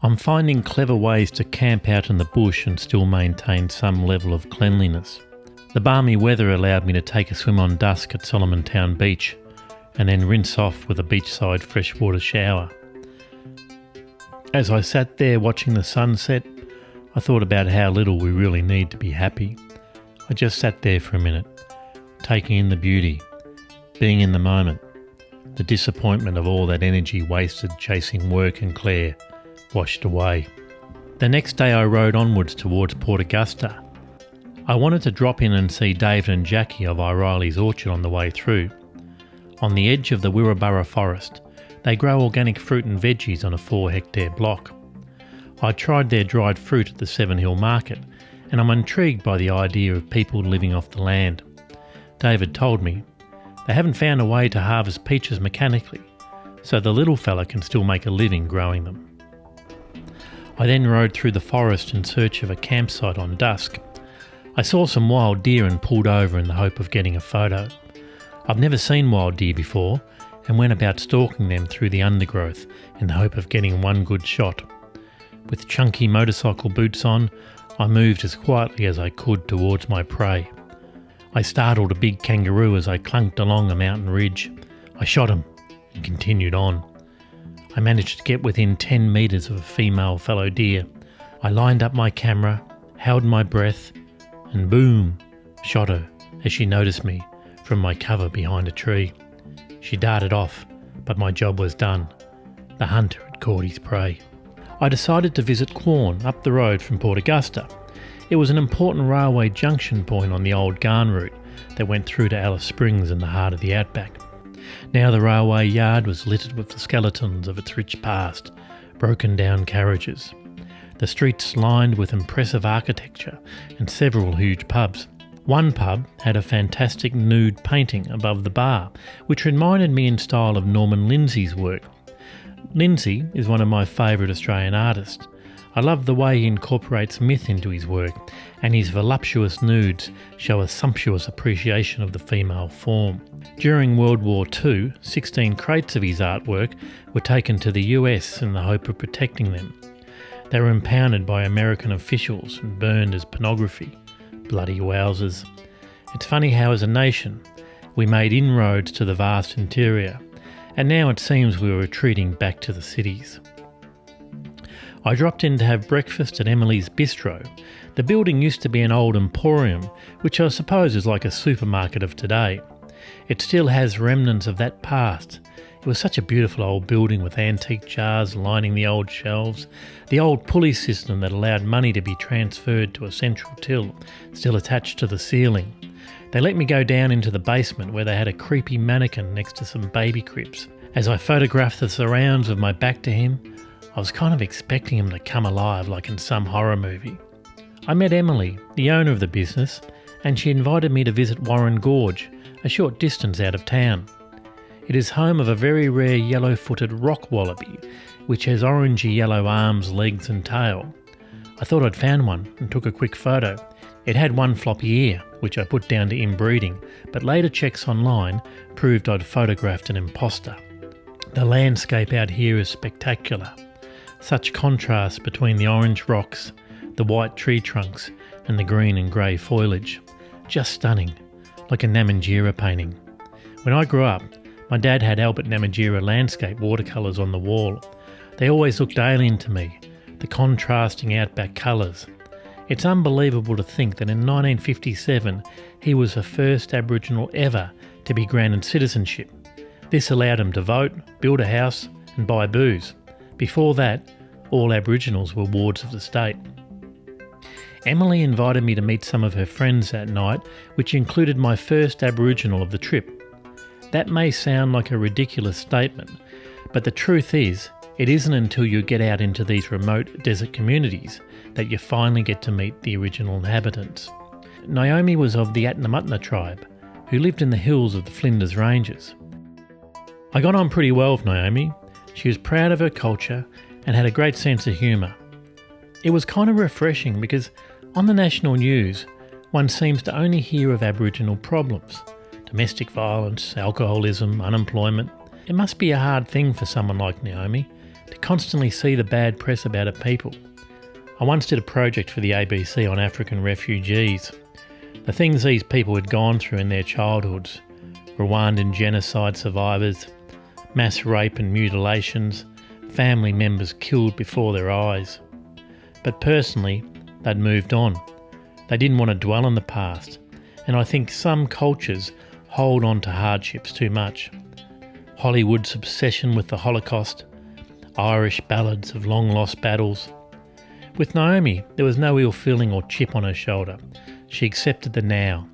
I'm finding clever ways to camp out in the bush and still maintain some level of cleanliness. The balmy weather allowed me to take a swim on dusk at Solomon Town Beach and then rinse off with a beachside freshwater shower. As I sat there watching the sunset, I thought about how little we really need to be happy. I just sat there for a minute, taking in the beauty, being in the moment. The disappointment of all that energy wasted chasing work and Claire washed away. The next day I rode onwards towards Port Augusta. I wanted to drop in and see David and Jackie of O'Reilly's orchard on the way through. On the edge of the Wirraburra forest, they grow organic fruit and veggies on a 4-hectare block. I tried their dried fruit at the Seven Hill Market, and I'm intrigued by the idea of people living off the land. David told me they haven't found a way to harvest peaches mechanically, so the little fella can still make a living growing them. I then rode through the forest in search of a campsite on dusk. I saw some wild deer and pulled over in the hope of getting a photo. I've never seen wild deer before and went about stalking them through the undergrowth in the hope of getting one good shot. With chunky motorcycle boots on, I moved as quietly as I could towards my prey. I startled a big kangaroo as I clunked along a mountain ridge. I shot him and continued on. I managed to get within 10 metres of a female fallow deer. I lined up my camera, held my breath, and boom, shot her as she noticed me from my cover behind a tree. She darted off, but my job was done. The hunter had caught his prey. I decided to visit Quorn up the road from Port Augusta. It was an important railway junction point on the old Garn route that went through to Alice Springs in the heart of the outback. Now the railway yard was littered with the skeletons of its rich past, broken down carriages. The streets lined with impressive architecture and several huge pubs. One pub had a fantastic nude painting above the bar, which reminded me in style of Norman Lindsay's work. Lindsay is one of my favourite Australian artists. I love the way he incorporates myth into his work, and his voluptuous nudes show a sumptuous appreciation of the female form. During World War II, 16 crates of his artwork were taken to the US in the hope of protecting them. They were impounded by American officials and burned as pornography. Bloody wowzers. It's funny how as a nation we made inroads to the vast interior, and now it seems we are retreating back to the cities. I dropped in to have breakfast at Emily's Bistro. The building used to be an old emporium, which I suppose is like a supermarket of today. It still has remnants of that past. It was such a beautiful old building with antique jars lining the old shelves, the old pulley system that allowed money to be transferred to a central till, still attached to the ceiling. They let me go down into the basement where they had a creepy mannequin next to some baby cribs. As I photographed the surrounds with my back to him, I was kind of expecting him to come alive like in some horror movie. I met Emily, the owner of the business, and she invited me to visit Warren Gorge, a short distance out of town. It is home of a very rare yellow-footed rock wallaby, which has orangey yellow arms, legs and tail. I thought I'd found one and took a quick photo. It had one floppy ear, which I put down to inbreeding, but later checks online proved I'd photographed an imposter. The landscape out here is spectacular. Such contrast between the orange rocks, the white tree trunks and the green and grey foliage. Just stunning, like a Namatjira painting. When I grew up, my dad had Albert Namatjira landscape watercolours on the wall. They always looked alien to me, the contrasting outback colours. It's unbelievable to think that in 1957 he was the first Aboriginal ever to be granted citizenship. This allowed him to vote, build a house and buy booze. Before that, all Aboriginals were wards of the state. Emily invited me to meet some of her friends that night, which included my first Aboriginal of the trip. That may sound like a ridiculous statement, but the truth is, it isn't until you get out into these remote desert communities that you finally get to meet the original inhabitants. Naomi was of the Atnamutna tribe, who lived in the hills of the Flinders Ranges. I got on pretty well with Naomi. She was proud of her culture and had a great sense of humour. It was kind of refreshing because on the national news, one seems to only hear of Aboriginal problems. Domestic violence, alcoholism, unemployment. It must be a hard thing for someone like Naomi, to constantly see the bad press about a people. I once did a project for the ABC on African refugees. The things these people had gone through in their childhoods, Rwandan genocide survivors, mass rape and mutilations, family members killed before their eyes. But personally, they'd moved on. They didn't want to dwell on the past, and I think some cultures hold on to hardships too much. Hollywood's obsession with the Holocaust, Irish ballads of long-lost battles. With Naomi, there was no ill feeling or chip on her shoulder. She accepted the now,